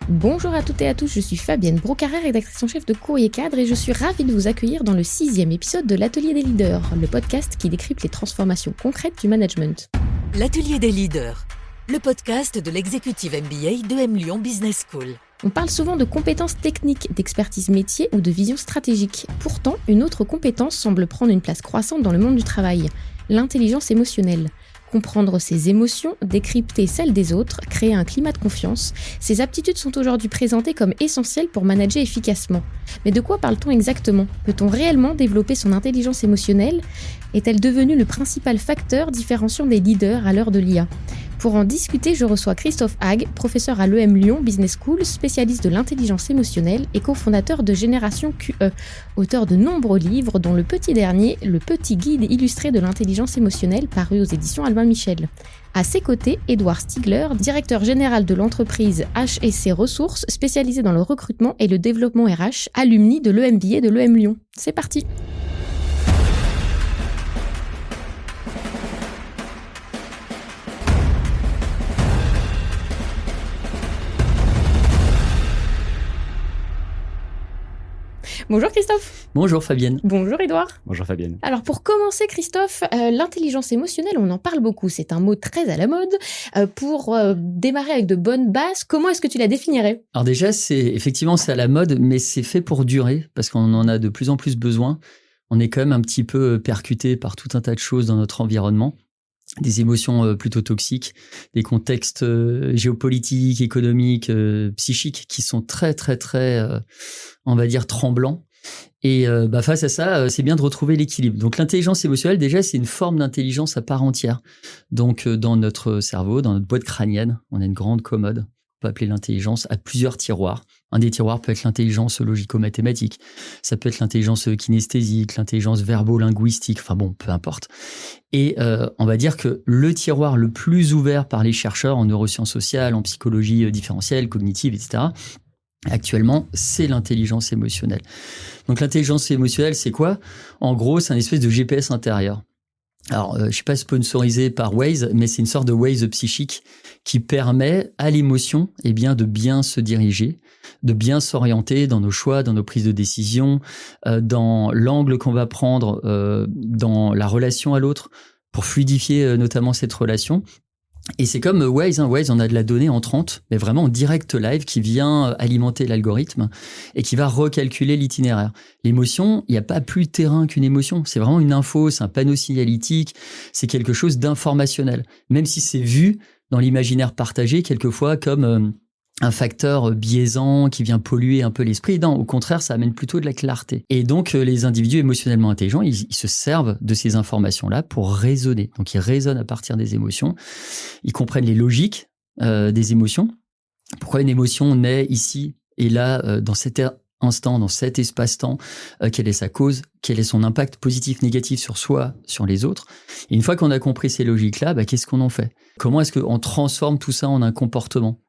Bonjour à toutes et à tous, je suis Fabienne Brocarret, rédactrice en chef de Courrier Cadre et je suis ravie de vous accueillir dans le 6e épisode de l'Atelier des leaders, le podcast qui décrypte les transformations concrètes du management. L'Atelier des leaders, le podcast de l'exécutive MBA de M Lyon Business School. On parle souvent de compétences techniques, d'expertise métier ou de vision stratégique. Pourtant, une autre compétence semble prendre une place croissante dans le monde du travail, l'intelligence émotionnelle. Comprendre ses émotions, décrypter celles des autres, créer un climat de confiance, ces aptitudes sont aujourd'hui présentées comme essentielles pour manager efficacement. Mais de quoi parle-t-on exactement ? Peut-on réellement développer son intelligence émotionnelle ? Est-elle devenue le principal facteur différenciant des leaders à l'heure de l'IA ? Pour en discuter, je reçois Christophe Hague, professeur à l'EM Lyon Business School, spécialiste de l'intelligence émotionnelle et cofondateur de Génération QE, auteur de nombreux livres dont le petit dernier, le petit guide illustré de l'intelligence émotionnelle paru aux éditions Albin Michel. À ses côtés, Édouard Stigler, directeur général de l'entreprise H&C Ressources, spécialisé dans le recrutement et le développement RH, alumni de l'EMBA de l'EM Lyon. C'est parti! Bonjour Christophe. Bonjour Fabienne. Bonjour Édouard. Bonjour Fabienne. Alors pour commencer Christophe, l'intelligence émotionnelle, on en parle beaucoup, c'est un mot très à la mode. Pour démarrer avec de bonnes bases, comment est-ce que tu la définirais ? Alors déjà, c'est à la mode, mais c'est fait pour durer, parce qu'on en a de plus en plus besoin. On est quand même un petit peu percuté par tout un tas de choses dans notre environnement. Des émotions plutôt toxiques, des contextes géopolitiques, économiques, psychiques qui sont très, on va dire, tremblants. Et face à ça, c'est bien de retrouver l'équilibre. Donc l'intelligence émotionnelle, déjà, c'est une forme d'intelligence à part entière. Donc dans notre cerveau, dans notre boîte crânienne, on a une grande commode. On peut appeler l'intelligence à plusieurs tiroirs. Un des tiroirs peut être l'intelligence logico-mathématique, ça peut être l'intelligence kinesthésique, l'intelligence verbo-linguistique, enfin bon, peu importe. Et on va dire que le tiroir le plus ouvert par les chercheurs en neurosciences sociales, en psychologie différentielle, cognitive, etc., actuellement, c'est l'intelligence émotionnelle. Donc l'intelligence émotionnelle, c'est quoi ? En gros, c'est un espèce de GPS intérieur. Alors, je suis pas sponsorisé par Waze, mais c'est une sorte de Waze psychique qui permet à l'émotion, de bien se diriger, de bien s'orienter dans nos choix, dans nos prises de décision, dans l'angle qu'on va prendre, dans la relation à l'autre, pour fluidifier notamment cette relation. Et c'est comme Waze, Waze, on a de la donnée en 30, mais vraiment en direct live qui vient alimenter l'algorithme et qui va recalculer l'itinéraire. L'émotion, il n'y a pas plus de terrain qu'une émotion. C'est vraiment une info, c'est un panneau signalétique, c'est quelque chose d'informationnel. Même si c'est vu dans l'imaginaire partagé, quelquefois comme un facteur biaisant qui vient polluer un peu l'esprit. Non, au contraire, ça amène plutôt de la clarté. Et donc, les individus émotionnellement intelligents, ils se servent de ces informations-là pour raisonner. Donc, ils raisonnent à partir des émotions. Ils comprennent les logiques des émotions. Pourquoi une émotion naît ici et là, dans cet instant, dans cet espace-temps, quelle est sa cause, quel est son impact positif, négatif sur soi, sur les autres. Et une fois qu'on a compris ces logiques-là, qu'est-ce qu'on en fait ? Comment est-ce qu'on transforme tout ça en un comportement ?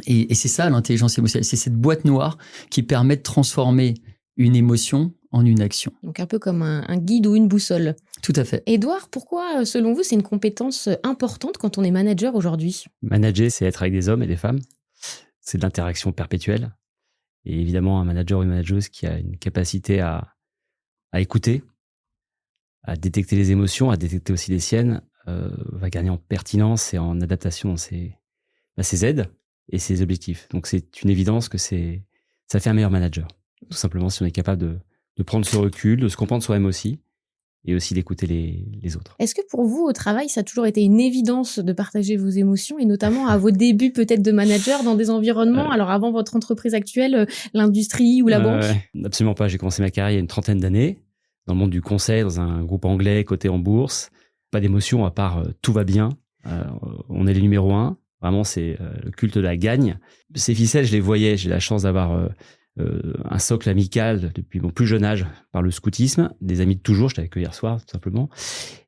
Et c'est ça l'intelligence émotionnelle, c'est cette boîte noire qui permet de transformer une émotion en une action. Donc un peu comme un guide ou une boussole. Tout à fait. Édouard, pourquoi, selon vous, c'est une compétence importante quand on est manager aujourd'hui ? Manager, c'est être avec des hommes et des femmes. C'est de l'interaction perpétuelle. Et évidemment, un manager ou une manageuse qui a une capacité à écouter, à détecter les émotions, à détecter aussi les siennes, va gagner en pertinence et en adaptation dans ses aides et ses objectifs. Donc, c'est une évidence que ça fait un meilleur manager. Tout simplement, si on est capable de prendre ce recul, de se comprendre soi-même aussi, et aussi d'écouter les autres. Est-ce que pour vous, au travail, ça a toujours été une évidence de partager vos émotions, et notamment à vos débuts peut-être de manager dans des environnements, alors avant votre entreprise actuelle, l'industrie ou la banque ? Absolument pas. J'ai commencé ma carrière il y a une trentaine d'années, dans le monde du conseil, dans un groupe anglais coté en bourse. Pas d'émotion à part tout va bien, on est les numéros 1. Vraiment, c'est le culte de la gagne. Ces ficelles, je les voyais. J'ai la chance d'avoir un socle amical depuis mon plus jeune âge par le scoutisme. Des amis de toujours, j'étais avec eux hier soir, tout simplement.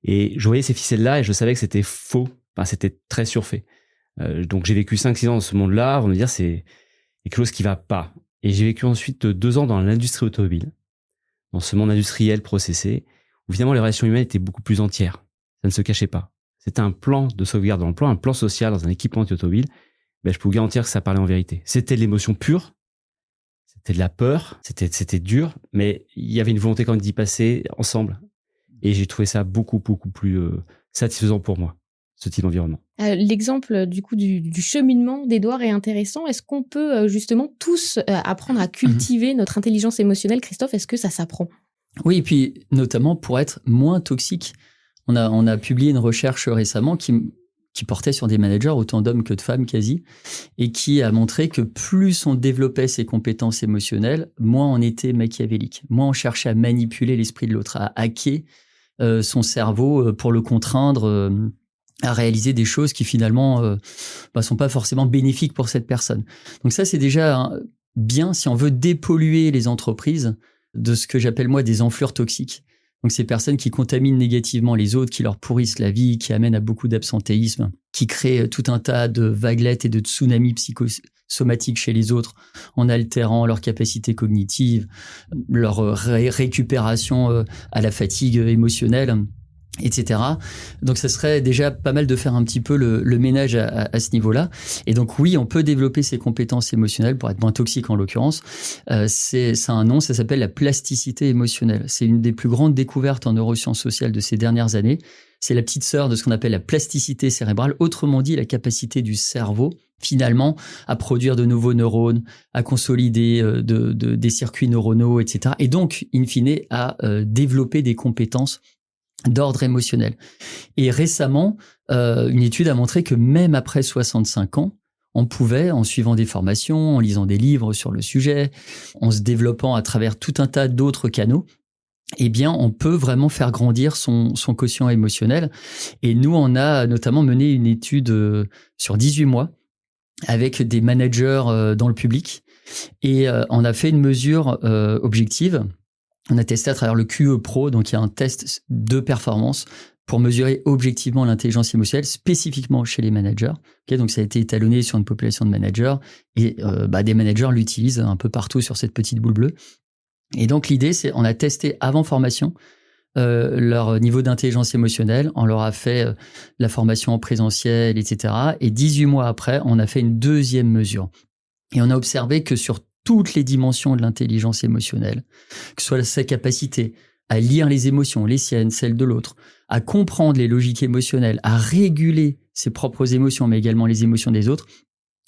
Et je voyais ces ficelles-là et je savais que c'était faux. Enfin, c'était très surfait. Donc, j'ai vécu 5-6 ans dans ce monde-là avant de me dire c'est quelque chose qui va pas. Et j'ai vécu ensuite 2 ans dans l'industrie automobile, dans ce monde industriel processé, où finalement les relations humaines étaient beaucoup plus entières. Ça ne se cachait pas. C'était un plan de sauvegarde dans le plan, un plan social dans un équipement automobile je peux vous garantir que ça parlait en vérité. C'était de l'émotion pure, c'était de la peur, c'était dur, mais il y avait une volonté quand même d'y passer ensemble. Et j'ai trouvé ça beaucoup, beaucoup plus satisfaisant pour moi, ce type d'environnement. L'exemple du coup du cheminement d'Édouard est intéressant. Est-ce qu'on peut justement tous apprendre à cultiver notre intelligence émotionnelle, Christophe? Est-ce que ça s'apprend? Oui, et puis notamment pour être moins toxique. On a publié une recherche récemment qui portait sur des managers, autant d'hommes que de femmes quasi, et qui a montré que plus on développait ses compétences émotionnelles, moins on était machiavélique, moins on cherchait à manipuler l'esprit de l'autre, à hacker son cerveau pour le contraindre à réaliser des choses qui finalement sont pas forcément bénéfiques pour cette personne. Donc ça, c'est déjà bien si on veut dépolluer les entreprises de ce que j'appelle moi des enflures toxiques. Donc ces personnes qui contaminent négativement les autres, qui leur pourrissent la vie, qui amènent à beaucoup d'absentéisme, qui créent tout un tas de vaguelettes et de tsunamis psychosomatiques chez les autres en altérant leur capacité cognitive, leur récupération à la fatigue émotionnelle, etc. Donc ça serait déjà pas mal de faire un petit peu le ménage à ce niveau-là. Et donc oui, on peut développer ses compétences émotionnelles pour être moins toxique en l'occurrence. Ça a un nom, ça s'appelle la plasticité émotionnelle. C'est une des plus grandes découvertes en neurosciences sociales de ces dernières années. C'est la petite sœur de ce qu'on appelle la plasticité cérébrale, autrement dit la capacité du cerveau finalement à produire de nouveaux neurones, à consolider des circuits neuronaux, etc. Et donc, in fine, à développer des compétences d'ordre émotionnel. Et récemment, une étude a montré que même après 65 ans, on pouvait, en suivant des formations, en lisant des livres sur le sujet, en se développant à travers tout un tas d'autres canaux, eh bien, on peut vraiment faire grandir son quotient émotionnel. Et nous, on a notamment mené une étude sur 18 mois avec des managers dans le public. Et on a fait une mesure objective. On a testé à travers le QE Pro, donc il y a un test de performance pour mesurer objectivement l'intelligence émotionnelle, spécifiquement chez les managers. Okay, donc ça a été étalonné sur une population de managers et des managers l'utilisent un peu partout sur cette petite boule bleue. Et donc l'idée, c'est on a testé avant formation leur niveau d'intelligence émotionnelle, on leur a fait la formation en présentiel, etc. Et 18 mois après, on a fait une deuxième mesure. Et on a observé que sur toutes les dimensions de l'intelligence émotionnelle, que ce soit sa capacité à lire les émotions, les siennes, celles de l'autre, à comprendre les logiques émotionnelles, à réguler ses propres émotions, mais également les émotions des autres,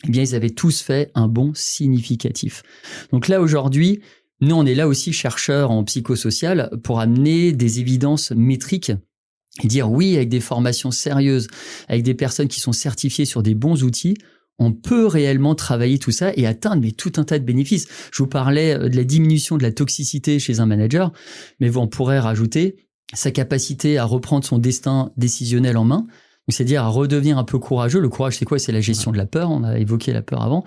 eh bien, ils avaient tous fait un bond significatif. Donc là, aujourd'hui, nous, on est là aussi chercheurs en psychosocial pour amener des évidences métriques et dire oui, avec des formations sérieuses, avec des personnes qui sont certifiées sur des bons outils, on peut réellement travailler tout ça et atteindre tout un tas de bénéfices. Je vous parlais de la diminution de la toxicité chez un manager, mais on pourrait rajouter sa capacité à reprendre son destin décisionnel en main, c'est-à-dire à redevenir un peu courageux. Le courage, c'est quoi? C'est la gestion de la peur. On a évoqué la peur avant.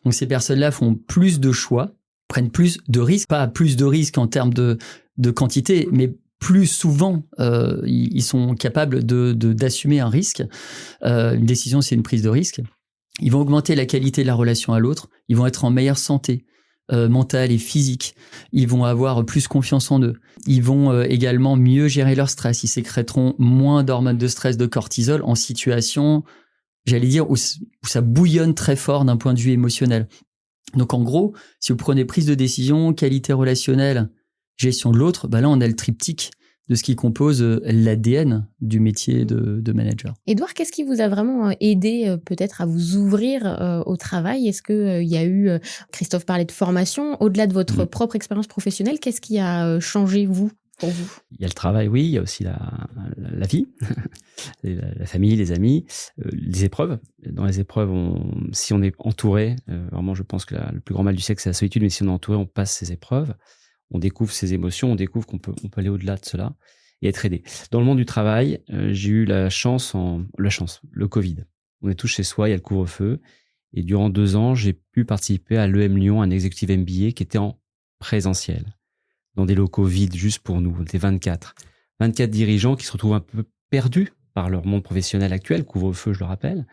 Donc ces personnes-là font plus de choix, prennent plus de risques, pas plus de risques en termes de quantité, mais plus souvent, ils sont capables d'assumer un risque. Une décision, c'est une prise de risque. Ils vont augmenter la qualité de la relation à l'autre. Ils vont être en meilleure santé mentale et physique. Ils vont avoir plus confiance en eux. Ils vont également mieux gérer leur stress. Ils sécréteront moins d'hormones de stress, de cortisol en situation, j'allais dire, où ça bouillonne très fort d'un point de vue émotionnel. Donc en gros, si vous prenez prise de décision, qualité relationnelle, gestion de l'autre, là on a le triptyque de ce qui compose l'ADN du métier de manager. Édouard, qu'est-ce qui vous a vraiment aidé peut-être à vous ouvrir au travail? Est-ce qu'il y a eu, Christophe parlait de formation, au-delà de votre propre expérience professionnelle, qu'est-ce qui a changé pour vous? Il y a le travail, oui, il y a aussi la vie, la famille, les amis, les épreuves. Dans les épreuves, si on est entouré, vraiment je pense que le plus grand mal du siècle c'est la solitude, mais si on est entouré, on passe ces épreuves. On découvre ses émotions, on découvre qu'on peut aller au-delà de cela et être aidé. Dans le monde du travail, j'ai eu la chance, le Covid. On est tous chez soi, il y a le couvre-feu. Et durant 2 ans, j'ai pu participer à l'EM Lyon, un executive MBA qui était en présentiel, dans des locaux vides juste pour nous. On était 24 dirigeants qui se retrouvent un peu perdus par leur monde professionnel actuel, couvre-feu, je le rappelle.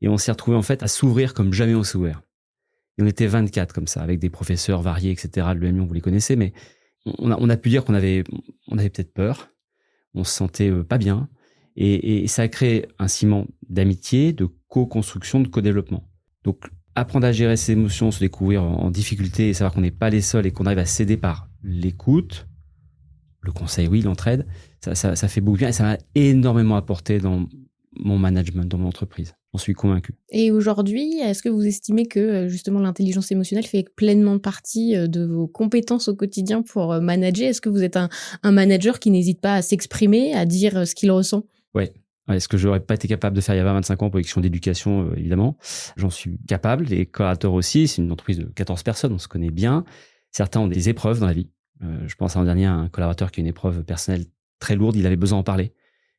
Et on s'est retrouvés en fait à s'ouvrir comme jamais on s'est ouvert. Et on était 24 comme ça, avec des professeurs variés, etc. De l'EM Lyon, vous les connaissez, mais on a pu dire qu'on avait peut-être peur, on se sentait pas bien, et ça a créé un ciment d'amitié, de co-construction, de co-développement. Donc, apprendre à gérer ses émotions, se découvrir en difficulté et savoir qu'on n'est pas les seuls et qu'on arrive à s'aider par l'écoute, le conseil, oui, l'entraide, ça fait beaucoup bien et ça m'a énormément apporté dans mon management, dans mon entreprise. J'en suis convaincu. Et aujourd'hui, est-ce que vous estimez que justement l'intelligence émotionnelle fait pleinement partie de vos compétences au quotidien pour manager ? Est-ce que vous êtes un manager qui n'hésite pas à s'exprimer, à dire ce qu'il ressent ? Ouais. Ce que je n'aurais pas été capable de faire il y a 25 ans pour les questions d'éducation, évidemment. J'en suis capable. Les collaborateurs aussi. C'est une entreprise de 14 personnes. On se connaît bien. Certains ont des épreuves dans la vie. Je pense à l'an dernier à un collaborateur qui a une épreuve personnelle très lourde. Il avait besoin d'en parler.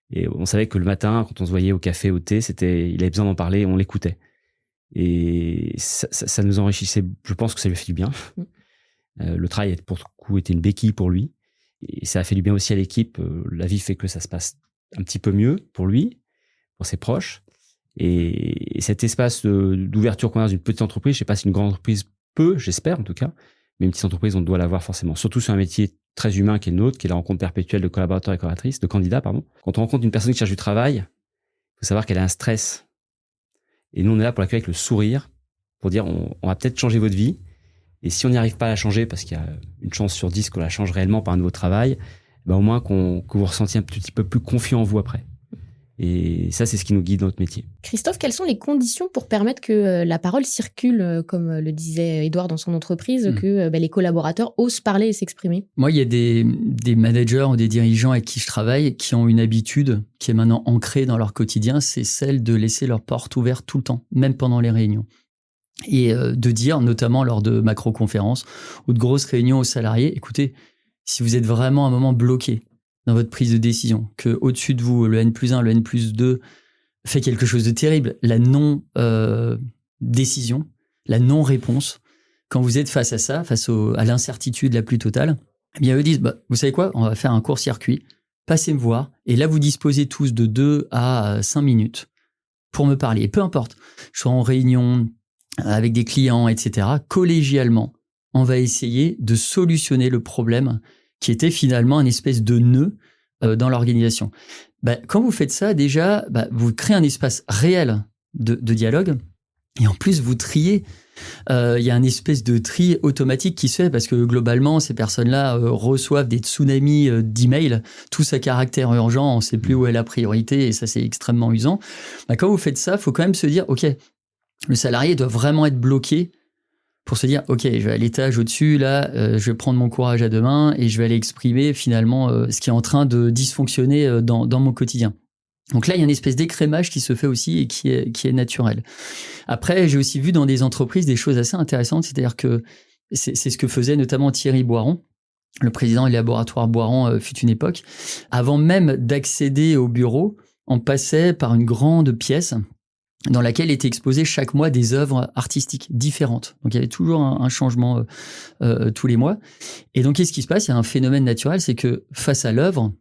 Et on savait que le matin, quand on se voyait au café, au thé, il avait besoin d'en parler et on l'écoutait. Et ça nous enrichissait. Je pense que ça lui a fait du bien. Le travail, pour le coup, était une béquille pour lui. Et ça a fait du bien aussi à l'équipe. La vie fait que ça se passe un petit peu mieux pour lui, pour ses proches. Et cet espace d'ouverture qu'on a dans une petite entreprise, je ne sais pas si une grande entreprise peut, j'espère en tout cas, mais une petite entreprise, on doit l'avoir forcément. Surtout sur un métier très humain qui est le nôtre, qui est la rencontre perpétuelle de collaborateurs et collaboratrices, de candidats, pardon. Quand on rencontre une personne qui cherche du travail, il faut savoir qu'elle a un stress. Et nous, on est là pour l'accueillir avec le sourire, pour dire on va peut-être changer votre vie. Et si on n'y arrive pas à la changer, parce qu'il y a une chance sur 10 qu'on la change réellement par un nouveau travail, au moins que vous ressentiez un petit peu plus confiant en vous après. Et ça, c'est ce qui nous guide dans notre métier. Christophe, quelles sont les conditions pour permettre que la parole circule, comme le disait Édouard dans son entreprise, que les collaborateurs osent parler et s'exprimer ? Moi, il y a des managers ou des dirigeants avec qui je travaille qui ont une habitude qui est maintenant ancrée dans leur quotidien, c'est celle de laisser leur porte ouverte tout le temps, même pendant les réunions. Et de dire, notamment lors de macro-conférences ou de grosses réunions aux salariés, écoutez, si vous êtes vraiment à un moment bloqué dans votre prise de décision, que au-dessus de vous, le N+1, le N+2 fait quelque chose de terrible, la non-décision, la non-réponse, quand vous êtes face à ça, à l'incertitude la plus totale, eh bien eux disent, vous savez quoi, on va faire un court-circuit, passez me voir, et là vous disposez tous de 2 à 5 minutes pour me parler. Et peu importe, je sois en réunion avec des clients, etc., collégialement, on va essayer de solutionner le problème qui était finalement une espèce de nœud dans l'organisation. Quand vous faites ça, déjà, vous créez un espace réel de dialogue et en plus, vous triez. Il y a une espèce de tri automatique qui se fait parce que globalement, ces personnes-là reçoivent des tsunamis d'emails, tous à caractère urgent, on ne sait plus où est la priorité et ça, c'est extrêmement usant. Quand vous faites ça, il faut quand même se dire, OK, le salarié doit vraiment être bloqué pour se dire, OK, je vais à l'étage au-dessus, là, je vais prendre mon courage à deux mains et je vais aller exprimer finalement ce qui est en train de dysfonctionner dans mon quotidien. Donc là, il y a une espèce d'écrémage qui se fait aussi et qui est naturel. Après, j'ai aussi vu dans des entreprises des choses assez intéressantes, c'est-à-dire que c'est ce que faisait notamment Thierry Boiron, le président du laboratoire Boiron fut une époque. Avant même d'accéder au bureau, on passait par une grande pièce dans laquelle étaient exposées chaque mois des œuvres artistiques différentes. Donc, il y avait toujours un changement tous les mois. Et donc, qu'est-ce qui se passe ? Il y a un phénomène naturel, c'est que face à l'œuvre,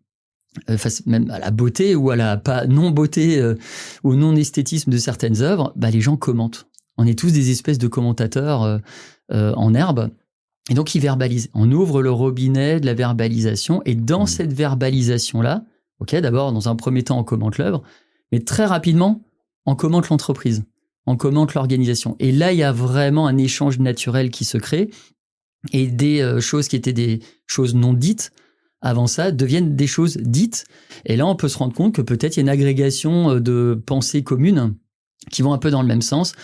face même à la beauté ou à la pas non-beauté ou non-esthétisme de certaines œuvres, les gens commentent. On est tous des espèces de commentateurs en herbe. Et donc, ils verbalisent. On ouvre le robinet de la verbalisation. Et dans cette verbalisation-là, d'abord, dans un premier temps, on commente l'œuvre. Mais très rapidement, on commente l'entreprise, on commente l'organisation. Et là, il y a vraiment un échange naturel qui se crée et des choses qui étaient des choses non dites, avant ça, deviennent des choses dites. Et là, on peut se rendre compte que peut-être il y a une agrégation de pensées communes qui vont un peu dans le même sens.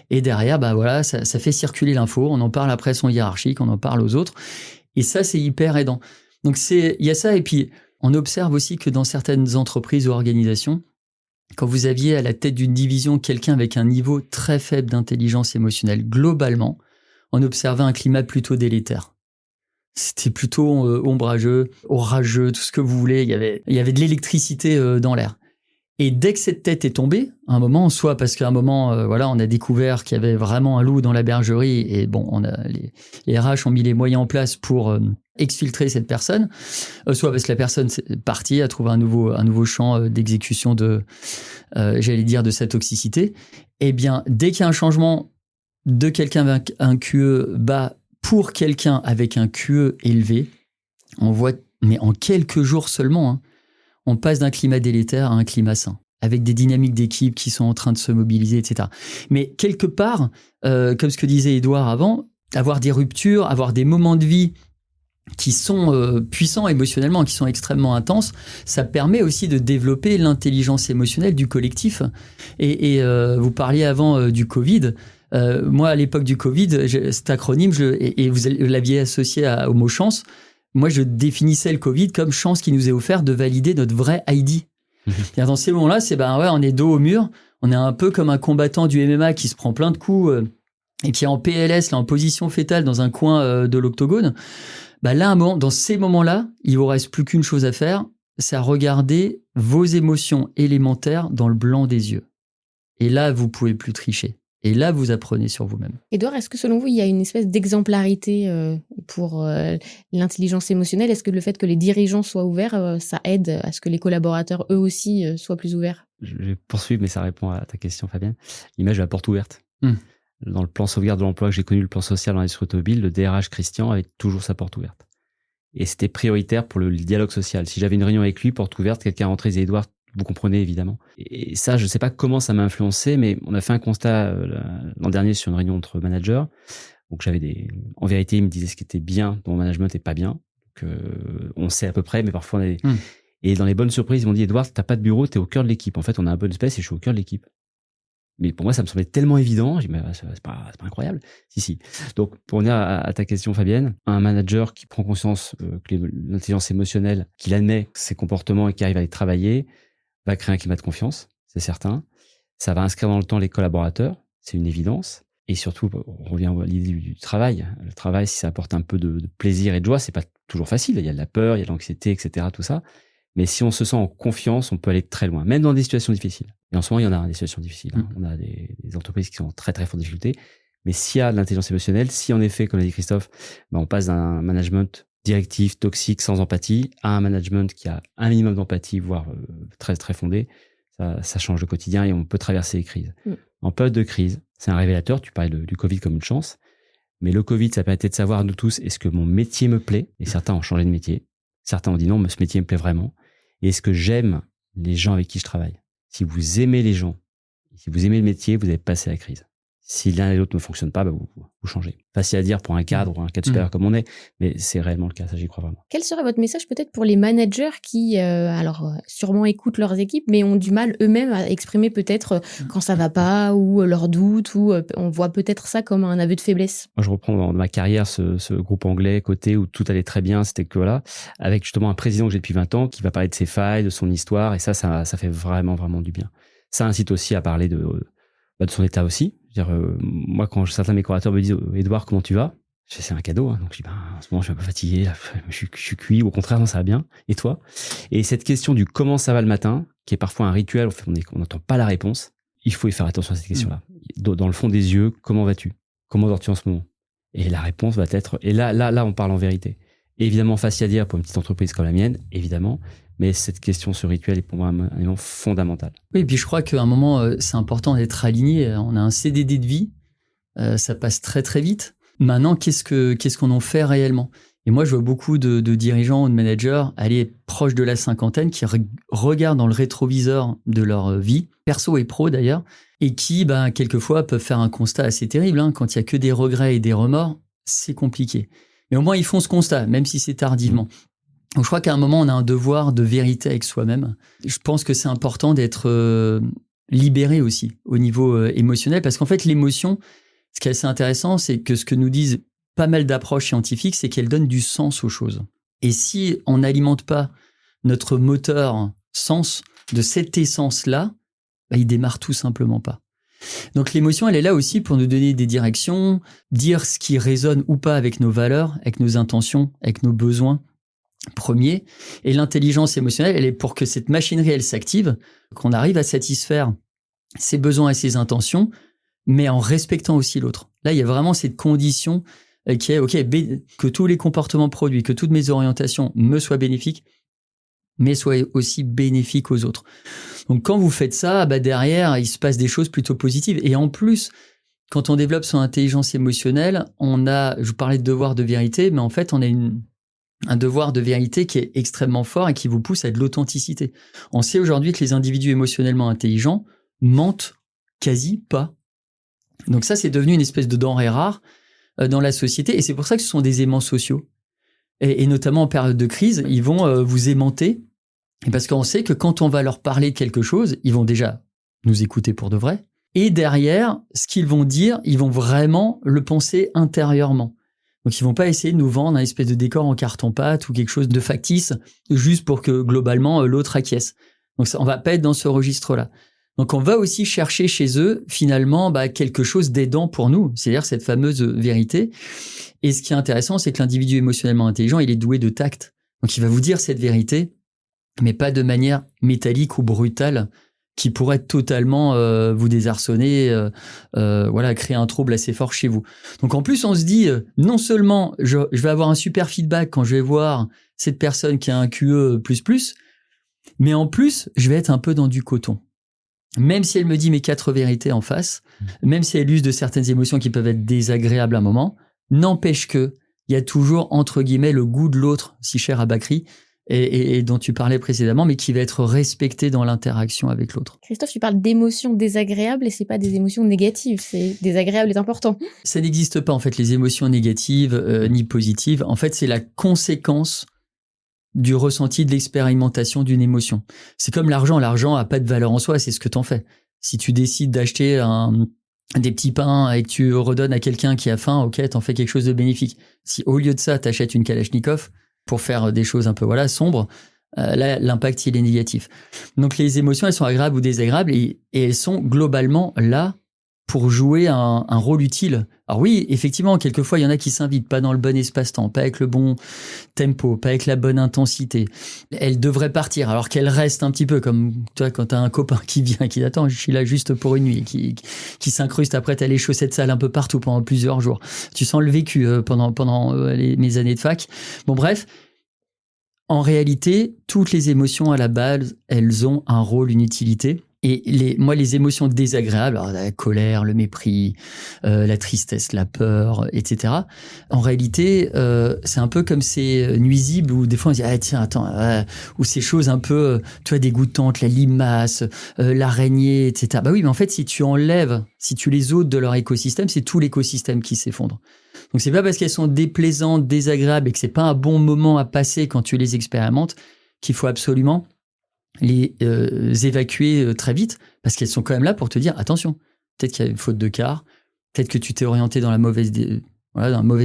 Et derrière, ça fait circuler l'info. On en parle après son hiérarchique, on en parle aux autres. Et ça, c'est hyper aidant. Donc, il y a ça. Et puis, on observe aussi que dans certaines entreprises ou organisations, quand vous aviez à la tête d'une division quelqu'un avec un niveau très faible d'intelligence émotionnelle, globalement, on observait un climat plutôt délétère. C'était plutôt ombrageux, orageux, tout ce que vous voulez. Il y avait de l'électricité dans l'air. Et dès que cette tête est tombée, à un moment, soit parce qu'à un moment, on a découvert qu'il y avait vraiment un loup dans la bergerie et les RH ont mis les moyens en place pour exfiltrer cette personne, soit parce que la personne est partie, a trouvé un nouveau champ d'exécution de sa toxicité. Eh bien, dès qu'il y a un changement de quelqu'un avec un QE bas pour quelqu'un avec un QE élevé, on voit, mais en quelques jours seulement, on passe d'un climat délétère à un climat sain. avec des dynamiques d'équipe qui sont en train de se mobiliser, etc. Mais quelque part, comme ce que disait Édouard avant, avoir des ruptures, avoir des moments de vie qui sont puissants émotionnellement, qui sont extrêmement intenses, ça permet aussi de développer l'intelligence émotionnelle du collectif. Et vous parliez avant du Covid. Moi, à l'époque du Covid, cet acronyme, et vous l'aviez associé au mot chance, moi, je définissais le Covid comme chance qui nous est offerte de valider notre vrai ID. Dans ces moments-là, c'est on est dos au mur, on est un peu comme un combattant du MMA qui se prend plein de coups et qui est en PLS, là, en position fétale dans un coin de l'octogone. Là, dans ces moments-là, il vous reste plus qu'une chose à faire, c'est à regarder vos émotions élémentaires dans le blanc des yeux. Et là, vous pouvez plus tricher. Et là, vous apprenez sur vous-même. Édouard, est-ce que selon vous, il y a une espèce d'exemplarité pour l'intelligence émotionnelle ? Est-ce que le fait que les dirigeants soient ouverts, ça aide à ce que les collaborateurs, eux aussi, soient plus ouverts ? Je vais poursuivre, mais ça répond à ta question, Fabienne. L'image de la porte ouverte. Dans le plan sauvegarde de l'emploi que j'ai connu, le plan social dans l'industrie automobile, le DRH Christian avait toujours sa porte ouverte. Et c'était prioritaire pour le dialogue social. Si j'avais une réunion avec lui, porte ouverte, quelqu'un rentrait, disait Édouard, vous comprenez évidemment. Et ça, je ne sais pas comment ça m'a influencé, mais on a fait un constat l'an dernier sur une réunion entre managers. Donc en vérité, ils me disaient ce qui était bien dans mon management et pas bien. Donc, on sait à peu près, mais parfois on a Et dans les bonnes surprises, ils m'ont dit Édouard, t'as pas de bureau, t'es au cœur de l'équipe. En fait, on a un bon space et je suis au cœur de l'équipe. Mais pour moi, ça me semblait tellement évident. J'ai dit, mais c'est pas incroyable. Si. Donc, pour revenir à ta question, Fabienne, un manager qui prend conscience que l'intelligence émotionnelle, qu'il admet ses comportements et qui arrive à les travailler, va créer un climat de confiance, c'est certain. Ça va inscrire dans le temps les collaborateurs, c'est une évidence. Et surtout, on revient à l'idée du travail. Le travail, si ça apporte un peu de plaisir et de joie, c'est pas toujours facile. Il y a de la peur, il y a de l'anxiété, etc., tout ça. Mais si on se sent en confiance, on peut aller très loin, même dans des situations difficiles. Et en ce moment, il y en a des situations difficiles. On a des entreprises qui sont en très, très forte difficulté. Mais s'il y a de l'intelligence émotionnelle, si en effet, comme l'a dit Christophe, on passe d'un management directif, toxique, sans empathie, à un management qui a un minimum d'empathie, voire très, très fondé, ça change le quotidien et on peut traverser les crises. En période de crise, c'est un révélateur. Tu parlais du Covid comme une chance. Mais le Covid, ça permet de savoir, nous tous, est-ce que mon métier me plaît? Et certains ont changé de métier. Certains ont dit non, mais ce métier me plaît vraiment. Et est-ce que j'aime les gens avec qui je travaille? Si vous aimez les gens, si vous aimez le métier, vous avez passé la crise. Si l'un et l'autre ne fonctionnent pas, vous changez. Facile à dire pour un cadre ou un cadre supérieur comme on est, mais c'est réellement le cas, ça j'y crois vraiment. Quel serait votre message peut-être pour les managers qui, sûrement écoutent leurs équipes, mais ont du mal eux-mêmes à exprimer peut-être quand ça va pas, ou leurs doutes, ou on voit peut-être ça comme un aveu de faiblesse? Moi, je reprends dans ma carrière ce groupe anglais côté où tout allait très bien, c'était que voilà, avec justement un président que j'ai depuis 20 ans qui va parler de ses failles, de son histoire, et ça fait vraiment, vraiment du bien. Ça incite aussi à parler de son état aussi. Moi, quand certains de mes collaborateurs me disent « Édouard, comment tu vas ?» C'est un cadeau. Donc, je dis en ce moment, je suis un peu fatigué. Là, je suis cuit. Au contraire, non, ça va bien. Et toi? Et cette question du « comment ça va le matin ?» qui est parfois un rituel, on n'entend pas la réponse. Il faut y faire attention à cette question-là. Dans le fond des yeux, comment vas-tu? Comment dors-tu en ce moment? Et la réponse va être... Et là, on parle en vérité. Et évidemment, facile à dire pour une petite entreprise comme la mienne, évidemment. Mais cette question, ce rituel est pour moi un élément fondamental. Oui, et puis je crois qu'à un moment, c'est important d'être aligné. On a un CDD de vie, ça passe très très vite. Maintenant, qu'est-ce qu'on en fait réellement? Et moi, je vois beaucoup de dirigeants ou de managers aller proche de la cinquantaine qui regardent dans le rétroviseur de leur vie, perso et pro d'ailleurs, et qui, quelquefois, peuvent faire un constat assez terrible. Quand il n'y a que des regrets et des remords, c'est compliqué. Mais au moins, ils font ce constat, même si c'est tardivement. Donc, je crois qu'à un moment, on a un devoir de vérité avec soi-même. Je pense que c'est important d'être libéré aussi au niveau émotionnel, parce qu'en fait, l'émotion, ce qui est assez intéressant, c'est que ce que nous disent pas mal d'approches scientifiques, c'est qu'elles donnent du sens aux choses. Et si on n'alimente pas notre moteur sens de cette essence-là, il démarre tout simplement pas. Donc l'émotion, elle est là aussi pour nous donner des directions, dire ce qui résonne ou pas avec nos valeurs, avec nos intentions, avec nos besoins premiers. Et l'intelligence émotionnelle, elle est pour que cette machinerie, elle s'active, qu'on arrive à satisfaire ses besoins et ses intentions, mais en respectant aussi l'autre. Là, il y a vraiment cette condition qui est, que tous les comportements produits, que toutes mes orientations me soient bénéfiques, mais soient aussi bénéfiques aux autres. Donc, quand vous faites ça, derrière, il se passe des choses plutôt positives. Et en plus, quand on développe son intelligence émotionnelle, je vous parlais de devoir de vérité, mais en fait, on a une un devoir de vérité qui est extrêmement fort et qui vous pousse à de l'authenticité. On sait aujourd'hui que les individus émotionnellement intelligents mentent quasi pas. Donc ça, c'est devenu une espèce de denrée rare dans la société, et c'est pour ça que ce sont des aimants sociaux. Et notamment en période de crise, ils vont vous aimanter, parce qu'on sait que quand on va leur parler de quelque chose, ils vont déjà nous écouter pour de vrai, et derrière, ce qu'ils vont dire, ils vont vraiment le penser intérieurement. Donc, ils vont pas essayer de nous vendre un espèce de décor en carton-pâte ou quelque chose de factice juste pour que, globalement, l'autre acquiesce. Donc, ça, on va pas être dans ce registre-là. Donc, on va aussi chercher chez eux, finalement, quelque chose d'aidant pour nous, c'est-à-dire cette fameuse vérité. Et ce qui est intéressant, c'est que l'individu émotionnellement intelligent, il est doué de tact. Donc, il va vous dire cette vérité, mais pas de manière métallique ou brutale, qui pourrait totalement vous désarçonner, créer un trouble assez fort chez vous. Donc en plus, on se dit, non seulement je vais avoir un super feedback quand je vais voir cette personne qui a un QE++, mais en plus, je vais être un peu dans du coton. Même si elle me dit mes 4 vérités en face, même si elle use de certaines émotions qui peuvent être désagréables à un moment, n'empêche que il y a toujours, entre guillemets, le goût de l'autre, si cher à Bakri, et dont tu parlais précédemment, mais qui va être respecté dans l'interaction avec l'autre. Christophe, tu parles d'émotions désagréables et c'est pas des émotions négatives. C'est désagréable est important. Ça n'existe pas, en fait, les émotions négatives ni positives. En fait, c'est la conséquence du ressenti, de l'expérimentation d'une émotion. C'est comme l'argent. L'argent a pas de valeur en soi, c'est ce que t'en fais. Si tu décides d'acheter des petits pains et que tu redonnes à quelqu'un qui a faim, ok, t'en fais quelque chose de bénéfique. Si au lieu de ça, t'achètes une Kalachnikov pour faire des choses un peu sombres, là, l'impact, il est négatif. Donc, les émotions, elles sont agréables ou désagréables et elles sont globalement là pour jouer un rôle utile. Alors oui, effectivement, quelquefois, il y en a qui s'invitent pas dans le bon espace-temps, pas avec le bon tempo, pas avec la bonne intensité. Elles devraient partir, alors qu'elles restent un petit peu comme toi, quand t'as un copain qui vient, qui attend, je suis là juste pour une nuit, qui s'incruste après, t'as les chaussettes sales un peu partout pendant plusieurs jours. Tu sens le vécu pendant mes années de fac. Bon, bref. En réalité, toutes les émotions à la base, elles ont un rôle, une utilité. Et les émotions désagréables, alors la colère, le mépris, la tristesse, la peur, etc. En réalité, c'est un peu comme ces nuisibles où des fois on se dit, ah tiens, attends, ou ces choses un peu, tu vois, dégoûtantes, la limace, l'araignée, etc. Bah oui, mais en fait, si tu les ôtes de leur écosystème, c'est tout l'écosystème qui s'effondre. Donc c'est pas parce qu'elles sont déplaisantes, désagréables et que c'est pas un bon moment à passer quand tu les expérimentes qu'il faut absolument les évacuer très vite, parce qu'elles sont quand même là pour te dire attention, peut-être qu'il y a une faute de quart, peut-être que tu t'es orienté dans la mauvaise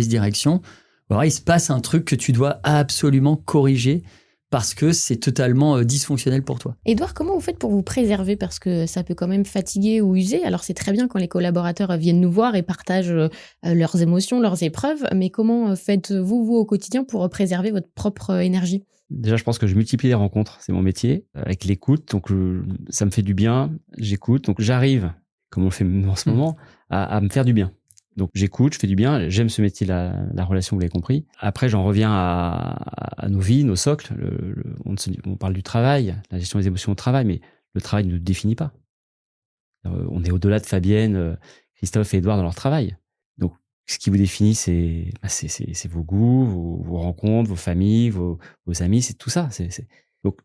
direction, ou alors il se passe un truc que tu dois absolument corriger parce que c'est totalement dysfonctionnel pour toi. Édouard, comment vous faites pour vous préserver? Parce que ça peut quand même fatiguer ou user. Alors c'est très bien quand les collaborateurs viennent nous voir et partagent leurs émotions, leurs épreuves, mais comment faites-vous, vous, au quotidien, pour préserver votre propre énergie? Déjà, je pense que je multiplie les rencontres, c'est mon métier, avec l'écoute. Donc, ça me fait du bien, j'écoute. Donc, j'arrive, comme on le fait en ce moment, à me faire du bien. Donc, j'écoute, je fais du bien. J'aime ce métier, la relation, vous l'avez compris. Après, j'en reviens à nos vies, nos socles. On parle du travail, la gestion des émotions au travail, mais le travail ne nous définit pas. On est au-delà de Fabienne, Christophe et Édouard dans leur travail. Donc, ce qui vous définit, c'est vos goûts, vos rencontres, vos familles, vos amis, c'est tout ça. Donc,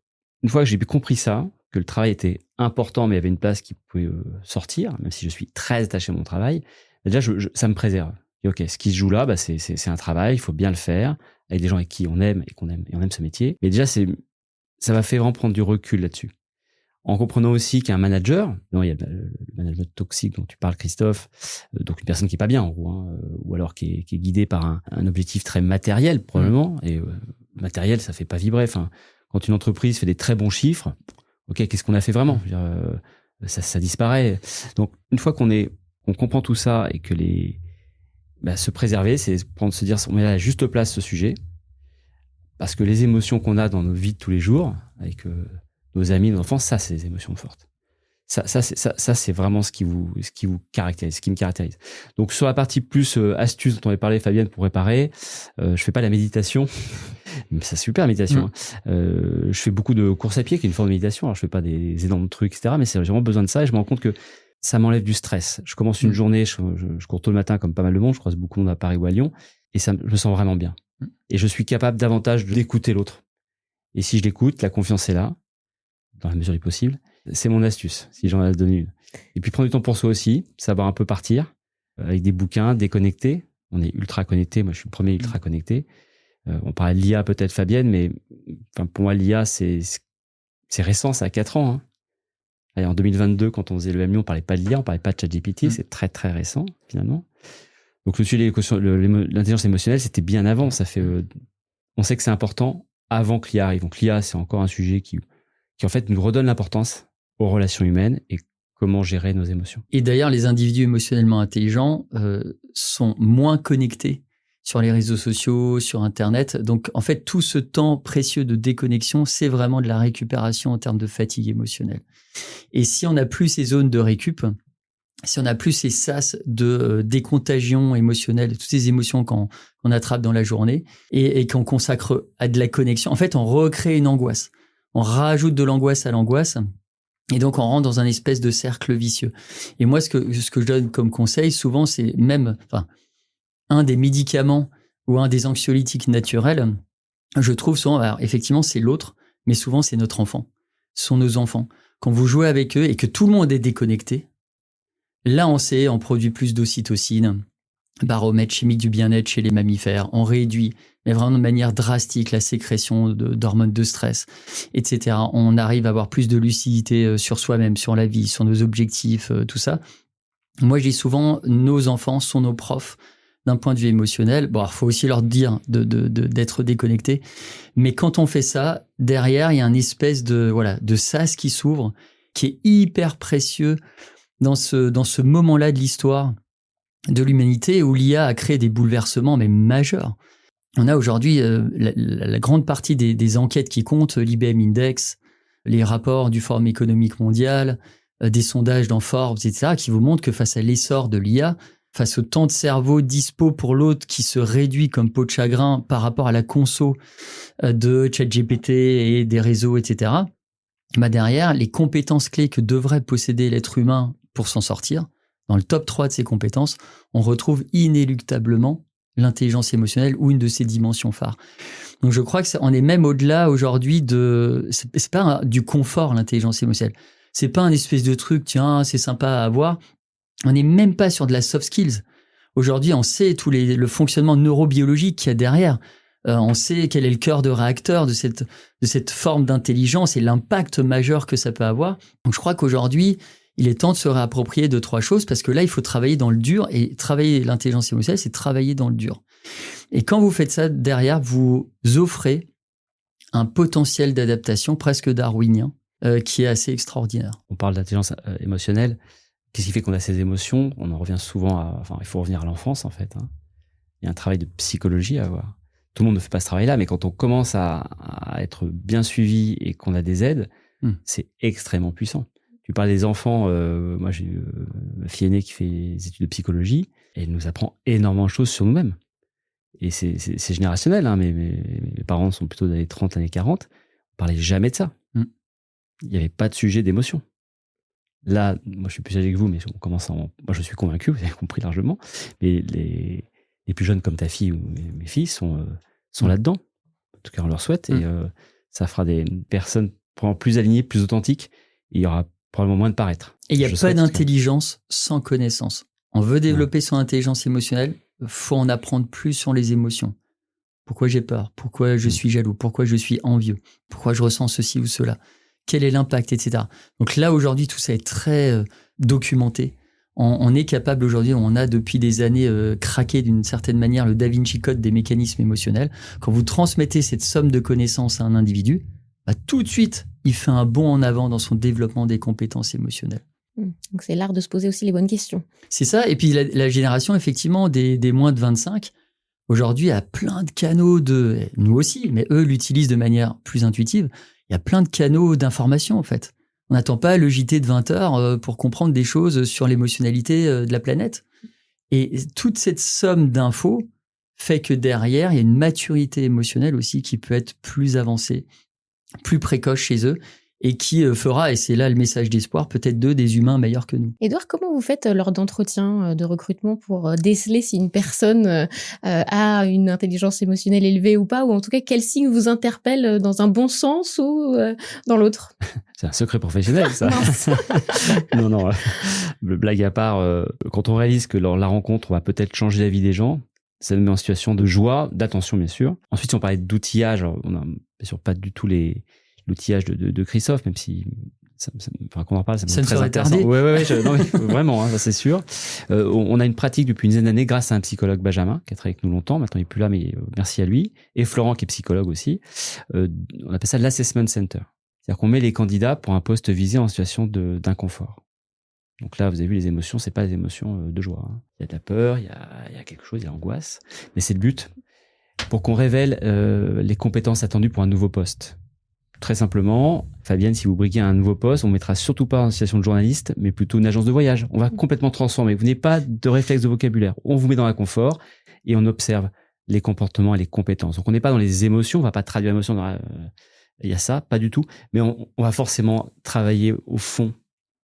une fois que j'ai compris ça, que le travail était important, mais il y avait une place qui pouvait sortir, même si je suis très attaché à mon travail, déjà, ça me préserve. Et ok, ce qui se joue là, c'est un travail, il faut bien le faire, avec des gens avec qui on aime et on aime ce métier. Mais déjà, ça m'a fait vraiment prendre du recul là-dessus. En comprenant aussi qu'un manager, il y a le management toxique dont tu parles, Christophe, donc une personne qui est pas bien, en gros, ou alors qui est guidée par un objectif très matériel, probablement. Et matériel, ça fait pas vibrer. Enfin, quand une entreprise fait des très bons chiffres, ok, qu'est-ce qu'on a fait vraiment? Je veux dire, ça disparaît. Donc, une fois qu'on comprend tout ça et que se préserver, c'est se dire, on met à la juste place ce sujet, parce que les émotions qu'on a dans nos vies de tous les jours, avec nos amis, nos enfants, ça, c'est des émotions fortes. Ça, c'est vraiment ce qui vous caractérise, ce qui me caractérise. Donc, sur la partie plus astuce dont on avait parlé, Fabienne, pour réparer, je fais pas la méditation. Mais c'est super, la méditation. Je fais beaucoup de course à pied, qui est une forme de méditation. Alors, je fais pas des énormes trucs, etc. Mais j'ai vraiment besoin de ça et je me rends compte que ça m'enlève du stress. Je commence une journée, je cours tôt le matin comme pas mal de monde, je croise beaucoup de monde à Paris ou à Lyon et je me sens vraiment bien. Et je suis capable davantage d'écouter l'autre. Et si je l'écoute, la confiance est là, dans la mesure du possible. C'est mon astuce, si j'en ai donné une. Et puis prendre du temps pour soi aussi, savoir un peu partir, avec des bouquins, déconnecter. On est ultra connecté, moi je suis le premier ultra connecté. On parlait de l'IA peut-être, Fabienne, mais pour moi l'IA c'est récent, ça a 4 ans. Hein. Allez, en 2022, quand on faisait le M-Lyon, on parlait pas de l'IA, on parlait pas de ChatGPT, c'est très très récent finalement. Donc le sujet de l'intelligence émotionnelle, c'était bien avant. Ça fait, on sait que c'est important avant que l'IA arrive. Donc l'IA, c'est encore un sujet qui en fait nous redonne l'importance aux relations humaines et comment gérer nos émotions. Et d'ailleurs, les individus émotionnellement intelligents sont moins connectés sur les réseaux sociaux, sur Internet. Donc, en fait, tout ce temps précieux de déconnexion, c'est vraiment de la récupération en termes de fatigue émotionnelle. Et si on n'a plus ces zones de récup, si on n'a plus ces sas de décontagion émotionnelle, toutes ces émotions qu'on attrape dans la journée et qu'on consacre à de la connexion, en fait, on recrée une angoisse. On rajoute de l'angoisse à l'angoisse. Et donc, on rentre dans un espèce de cercle vicieux. Et moi, ce que je donne comme conseil, souvent, c'est même un des médicaments ou un des anxiolytiques naturels, je trouve souvent, alors effectivement, c'est l'autre, mais souvent, c'est notre enfant. Ce sont nos enfants. Quand vous jouez avec eux et que tout le monde est déconnecté, là, on produit plus d'ocytocine, baromètre chimique du bien-être chez les mammifères. On réduit, mais vraiment de manière drastique, la sécrétion d'hormones de stress, etc. On arrive à avoir plus de lucidité sur soi-même, sur la vie, sur nos objectifs, tout ça. Moi, je dis souvent, nos enfants sont nos profs d'un point de vue émotionnel. Bon, il faut aussi leur dire d'être déconnectés. Mais quand on fait ça, derrière, il y a une espèce de sas qui s'ouvre, qui est hyper précieux dans ce moment-là de l'histoire de l'humanité où l'IA a créé des bouleversements mais majeurs. On a aujourd'hui la grande partie des enquêtes qui comptent, l'IBM Index, les rapports du Forum économique mondial, des sondages dans Forbes, etc., qui vous montrent que face à l'essor de l'IA, face au temps de cerveau dispo pour l'autre qui se réduit comme peau de chagrin par rapport à la conso de ChatGPT et des réseaux, etc., derrière, les compétences clés que devrait posséder l'être humain pour s'en sortir, dans le top 3 de ses compétences, on retrouve inéluctablement l'intelligence émotionnelle ou une de ses dimensions phares. Donc je crois qu'on est même au-delà aujourd'hui c'est pas du confort, l'intelligence émotionnelle. C'est pas un espèce de truc, tiens, c'est sympa à avoir. On n'est même pas sur de la soft skills. Aujourd'hui, on sait le fonctionnement neurobiologique qu'il y a derrière. On sait quel est le cœur de réacteur de cette forme d'intelligence et l'impact majeur que ça peut avoir. Donc je crois qu'aujourd'hui, il est temps de se réapproprier 2-3 choses parce que là, il faut travailler dans le dur et travailler l'intelligence émotionnelle, c'est travailler dans le dur. Et quand vous faites ça, derrière, vous offrez un potentiel d'adaptation presque darwinien qui est assez extraordinaire. On parle d'intelligence émotionnelle. Qu'est-ce qui fait qu'on a ces émotions? On en revient souvent il faut revenir à l'enfance, en fait. Hein. Il y a un travail de psychologie à avoir. Tout le monde ne fait pas ce travail-là, mais quand on commence à être bien suivi et qu'on a des aides, c'est extrêmement puissant. Tu parles des enfants, moi j'ai ma fille aînée qui fait des études de psychologie, et elle nous apprend énormément de choses sur nous-mêmes. Et c'est générationnel, hein, mes parents sont plutôt dans les 30, années 40, on parlait jamais de ça. Il n'y avait pas de sujet d'émotion. Là, moi je suis plus âgé que vous, mais moi je suis convaincu, vous avez compris largement, mais les plus jeunes comme ta fille ou mes filles sont là-dedans. En tout cas, on leur souhaite, et ça fera des personnes probablement plus alignées, plus authentiques, et il y aura probablement moins de paraître. Et il n'y a pas d'intelligence sans connaissance. On veut développer son intelligence émotionnelle, il faut en apprendre plus sur les émotions. Pourquoi j'ai peur? Pourquoi je suis jaloux? Pourquoi je suis envieux? Pourquoi je ressens ceci ou cela? Quel est l'impact, etc. Donc là, aujourd'hui, tout ça est très documenté. On est capable aujourd'hui, on a depuis des années craqué d'une certaine manière le Da Vinci Code des mécanismes émotionnels. Quand vous transmettez cette somme de connaissances à un individu, tout de suite, il fait un bond en avant dans son développement des compétences émotionnelles. Donc c'est l'art de se poser aussi les bonnes questions. C'est ça. Et puis la génération, effectivement, des moins de 25, aujourd'hui, a plein de canaux nous aussi, mais eux l'utilisent de manière plus intuitive. Il y a plein de canaux d'information, en fait. On n'attend pas le JT de 20h pour comprendre des choses sur l'émotionnalité de la planète. Et toute cette somme d'infos fait que derrière, il y a une maturité émotionnelle aussi qui peut être plus avancée, plus précoce chez eux. et qui fera, et c'est là le message d'espoir, peut-être des humains meilleurs que nous. Édouard, comment vous faites lors d'entretiens de recrutement pour déceler si une personne a une intelligence émotionnelle élevée ou pas, ou en tout cas quels signes vous interpellent dans un bon sens ou dans l'autre? C'est un secret professionnel, ça. Non, blague à part, quand on réalise que lors de la rencontre, on va peut-être changer la vie des gens, ça nous met en situation de joie, d'attention bien sûr. Ensuite, si on parlait d'outillage, on n'a bien sûr pas du tout l'outillage de Christophe, même si qu'on en parle, ça me très intéressant. Ouais, non, mais, vraiment, ça c'est sûr. On a une pratique depuis une dizaine d'années grâce à un psychologue, Benjamin, qui a travaillé avec nous longtemps. Maintenant, il n'est plus là, mais merci à lui. Et Florent, qui est psychologue aussi. On appelle ça l'assessment center. C'est-à-dire qu'on met les candidats pour un poste visé en situation d'inconfort. Donc là, vous avez vu, les émotions, c'est pas des émotions de joie. Il y a de la peur, il y a quelque chose, il y a l'angoisse. Mais c'est le but pour qu'on révèle les compétences attendues pour un nouveau poste. Très simplement, Fabienne, si vous briguez un nouveau poste, on ne mettra surtout pas en situation de journaliste, mais plutôt une agence de voyage. On va complètement transformer. Vous n'avez pas de réflexe de vocabulaire. On vous met dans l'inconfort et on observe les comportements et les compétences. Donc on n'est pas dans les émotions, on ne va pas traduire l'émotion dans il y a ça, pas du tout. Mais on va forcément travailler au fond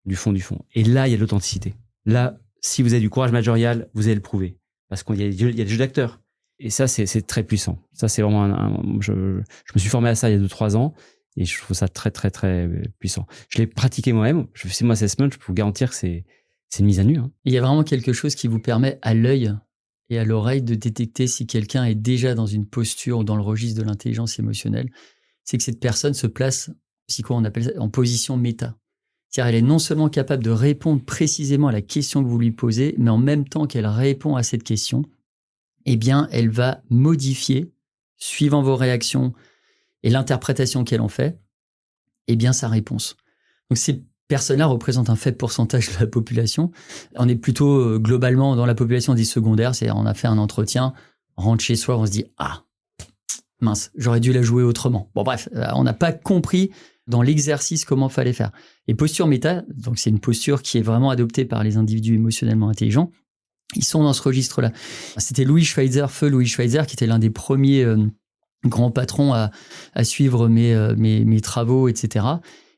du fond. Et là, il y a de l'authenticité. Là, si vous avez du courage managérial, vous allez le prouver. Parce qu'il y a des jeux d'acteurs. Et ça, c'est très puissant. Ça, c'est vraiment je me suis formé à ça il y a 2-3 ans. Et je trouve ça très, très, très puissant. Je l'ai pratiqué moi-même. Je fais mon assessment. Je peux vous garantir que c'est une mise à nu. Il y a vraiment quelque chose qui vous permet à l'œil et à l'oreille de détecter si quelqu'un est déjà dans une posture ou dans le registre de l'intelligence émotionnelle. C'est que cette personne se place, on appelle ça, en position méta. C'est-à-dire elle est non seulement capable de répondre précisément à la question que vous lui posez, mais en même temps qu'elle répond à cette question, eh bien, elle va modifier, suivant vos réactions et l'interprétation qu'elle en fait, eh bien, sa réponse. Donc, ces personnes-là représentent un faible pourcentage de la population. On est plutôt globalement dans la population des secondaires, c'est-à-dire on a fait un entretien, on rentre chez soi, on se dit « Ah, mince, j'aurais dû la jouer autrement. » Bon, bref, on n'a pas compris dans l'exercice comment il fallait faire. Et posture méta, donc c'est une posture qui est vraiment adoptée par les individus émotionnellement intelligents. Ils sont dans ce registre-là. C'était feu Louis Schweitzer, qui était l'un des premiers grands patrons à suivre mes travaux, etc.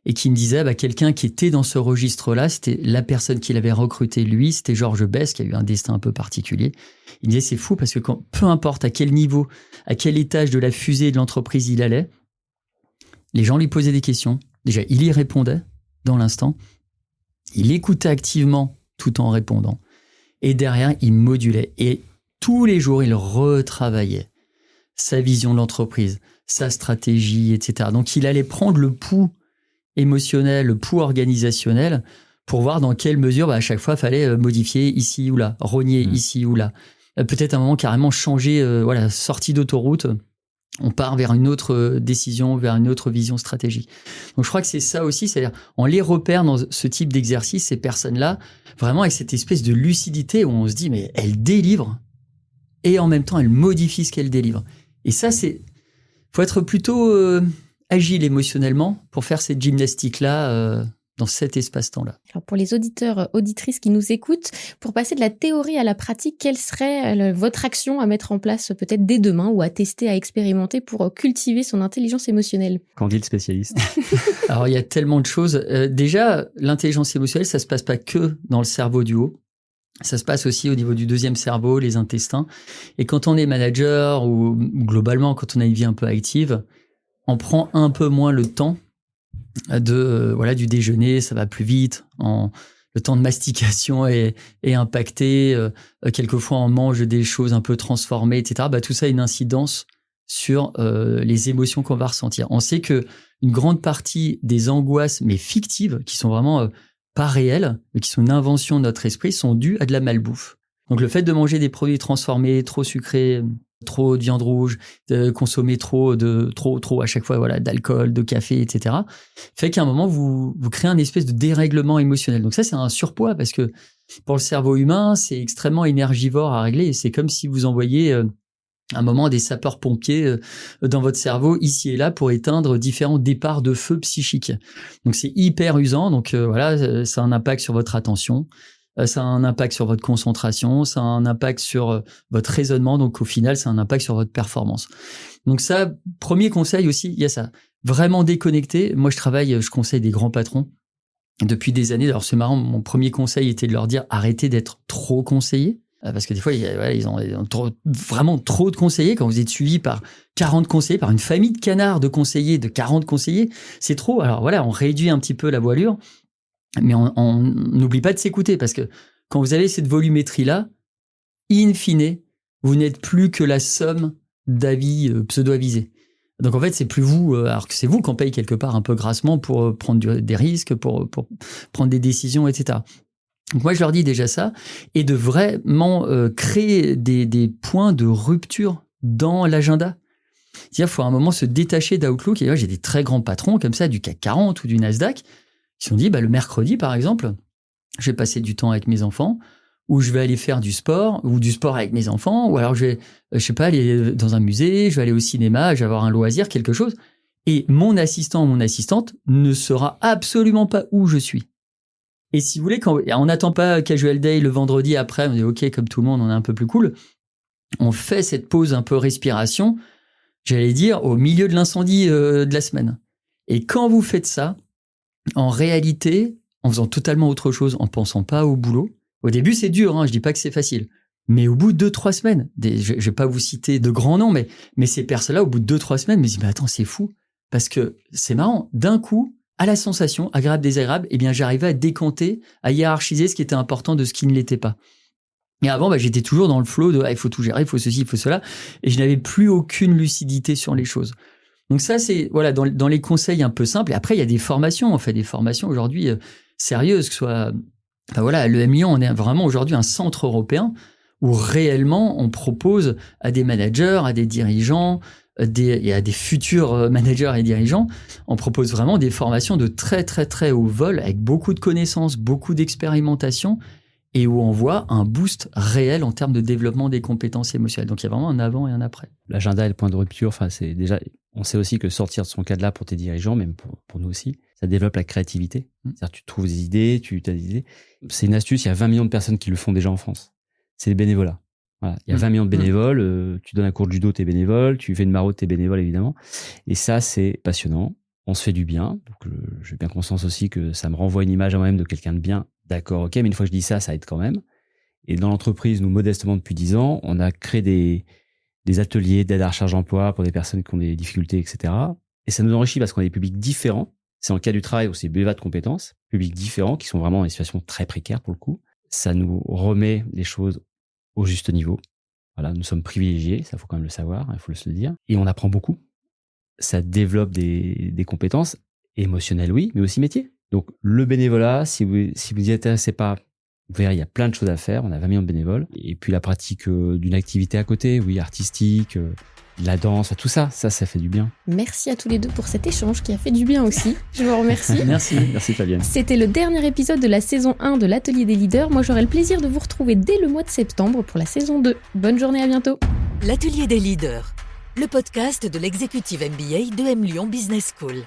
Et qui me disait, quelqu'un qui était dans ce registre-là, c'était la personne qui l'avait recruté, lui, c'était Georges Best, qui a eu un destin un peu particulier. Il me disait, c'est fou parce que peu importe à quel niveau, à quel étage de la fusée de l'entreprise il allait, les gens lui posaient des questions. Déjà, il y répondait dans l'instant. Il écoutait activement tout en répondant. Et derrière, il modulait. Et tous les jours, il retravaillait sa vision de l'entreprise, sa stratégie, etc. Donc, il allait prendre le pouls émotionnel, le pouls organisationnel pour voir dans quelle mesure, à chaque fois, il fallait modifier ici ou là, rogner ici ou là. Peut-être à un moment, carrément changer, sortie d'autoroute. On part vers une autre décision, vers une autre vision stratégique. Donc, je crois que c'est ça aussi, c'est-à-dire, on les repère dans ce type d'exercice, ces personnes-là, vraiment avec cette espèce de lucidité où on se dit, mais elle délivre et en même temps, elle modifie ce qu'elle délivre. Et ça, faut être plutôt agile émotionnellement pour faire cette gymnastique-là dans cet espace-temps-là. Alors pour les auditeurs, auditrices qui nous écoutent, pour passer de la théorie à la pratique, quelle serait votre action à mettre en place peut-être dès demain ou à tester, à expérimenter pour cultiver son intelligence émotionnelle? Qu'en dit le spécialiste? Alors il y a tellement de choses. Déjà, l'intelligence émotionnelle, ça se passe pas que dans le cerveau du haut. Ça se passe aussi au niveau du deuxième cerveau, les intestins. Et quand on est manager ou globalement quand on a une vie un peu active, on prend un peu moins le temps du déjeuner, ça va plus vite. Le temps de mastication est impacté. Quelquefois, on mange des choses un peu transformées, etc. Tout ça a une incidence sur les émotions qu'on va ressentir. On sait que une grande partie des angoisses, mais fictives, qui sont vraiment pas réelles, mais qui sont une invention de notre esprit, sont dues à de la malbouffe. Donc, le fait de manger des produits transformés, trop sucrés, trop de viande rouge, de consommer trop à chaque fois, d'alcool, de café, etc., fait qu'à un moment, vous créez un espèce de dérèglement émotionnel. Donc ça, c'est un surpoids parce que pour le cerveau humain, c'est extrêmement énergivore à régler. C'est comme si vous envoyiez un moment des sapeurs-pompiers dans votre cerveau, ici et là, pour éteindre différents départs de feu psychiques. Donc c'est hyper usant. Donc ça a un impact sur votre attention, ça a un impact sur votre concentration, ça a un impact sur votre raisonnement, donc au final, ça a un impact sur votre performance. Donc ça, premier conseil aussi, il y a ça. Vraiment déconnecter. Moi, je conseille des grands patrons depuis des années. Alors c'est marrant, mon premier conseil était de leur dire arrêtez d'être trop conseillés. Parce que des fois, ils ont vraiment trop de conseillers. Quand vous êtes suivi par 40 conseillers, par une famille de canards de conseillers, de 40 conseillers, c'est trop. Alors voilà, on réduit un petit peu la voilure, mais on n'oublie pas de s'écouter. Parce que quand vous avez cette volumétrie-là, in fine, vous n'êtes plus que la somme d'avis pseudo-avisés. Donc en fait, c'est plus vous, alors que c'est vous qu'on paye quelque part un peu grassement pour prendre des risques, pour prendre des décisions, etc. Donc moi, je leur dis déjà ça, et de vraiment créer des points de rupture dans l'agenda. C'est-à-dire, il faut à un moment se détacher d'Outlook. Et là, j'ai des très grands patrons comme ça, du CAC 40 ou du Nasdaq, qui se sont dit, le mercredi, par exemple, je vais passer du temps avec mes enfants, ou je vais aller faire du sport, ou du sport avec mes enfants, ou alors je vais, aller dans un musée, je vais aller au cinéma, je vais avoir un loisir, quelque chose. Et mon assistant ou mon assistante ne saura absolument pas où je suis. Et si vous voulez, on n'attend pas Casual Day le vendredi après, on dit OK, comme tout le monde, on est un peu plus cool. On fait cette pause un peu respiration, j'allais dire, au milieu de l'incendie de la semaine. Et quand vous faites ça, en réalité, en faisant totalement autre chose, en pensant pas au boulot, au début c'est dur, je dis pas que c'est facile, mais au bout de 2-3 semaines, je vais pas vous citer de grands noms, mais ces personnes-là, au bout de 2-3 semaines, me disent mais attends, c'est fou, parce que c'est marrant, d'un coup, à la sensation, agréable, désagréable, j'arrivais à décanter, à hiérarchiser ce qui était important de ce qui ne l'était pas. Et avant, j'étais toujours dans le flow de il faut tout gérer, il faut ceci, il faut cela, et je n'avais plus aucune lucidité sur les choses. Donc ça, c'est dans les conseils un peu simples. Et après, il y a des formations. On fait des formations aujourd'hui sérieuses, que ce soit le Lyon, on est vraiment aujourd'hui un centre européen où réellement on propose à des managers, à des dirigeants, et à des futurs managers et dirigeants, on propose vraiment des formations de très très très haut vol avec beaucoup de connaissances, beaucoup d'expérimentation et où on voit un boost réel en termes de développement des compétences émotionnelles. Donc il y a vraiment un avant et un après. L'agenda et le point de rupture, c'est déjà, on sait aussi que sortir de son cadre-là pour tes dirigeants, même pour nous aussi, ça développe la créativité. C'est-à-dire tu trouves des idées, tu as des idées. C'est une astuce, il y a 20 millions de personnes qui le font déjà en France. C'est les bénévolats. Voilà. Il y a 20 millions de bénévoles, tu donnes un cours de judo, t'es bénévole, tu fais une maraude, t'es bénévole évidemment. Et ça, c'est passionnant. On se fait du bien. Donc, j'ai bien conscience aussi que ça me renvoie une image à moi-même de quelqu'un de bien. D'accord, ok, mais une fois que je dis ça, ça aide quand même. Et dans l'entreprise, nous, modestement, depuis 10 ans, on a créé des ateliers d'aide à recherche d'emploi pour des personnes qui ont des difficultés, etc. Et ça nous enrichit parce qu'on a des publics différents. C'est en cas du travail où c'est BEVA de compétences, publics différents qui sont vraiment dans des situations très précaires pour le coup. Ça nous remet les choses au juste niveau. Voilà, nous sommes privilégiés, ça faut quand même le savoir, il faut se le dire. Et on apprend beaucoup. Ça développe des compétences émotionnelles, oui, mais aussi métiers. Donc, le bénévolat, si vous y intéressez pas, vous verrez, il y a plein de choses à faire. On a 20 millions de bénévoles. Et puis, la pratique d'une activité à côté, oui, artistique, la danse, tout ça fait du bien. Merci à tous les deux pour cet échange qui a fait du bien aussi. Je vous remercie. Merci Fabienne. C'était le dernier épisode de la saison 1 de l'Atelier des Leaders. Moi, j'aurai le plaisir de vous retrouver dès le mois de septembre pour la saison 2. Bonne journée, à bientôt. L'Atelier des Leaders, le podcast de l'exécutive MBA de M Lyon Business School.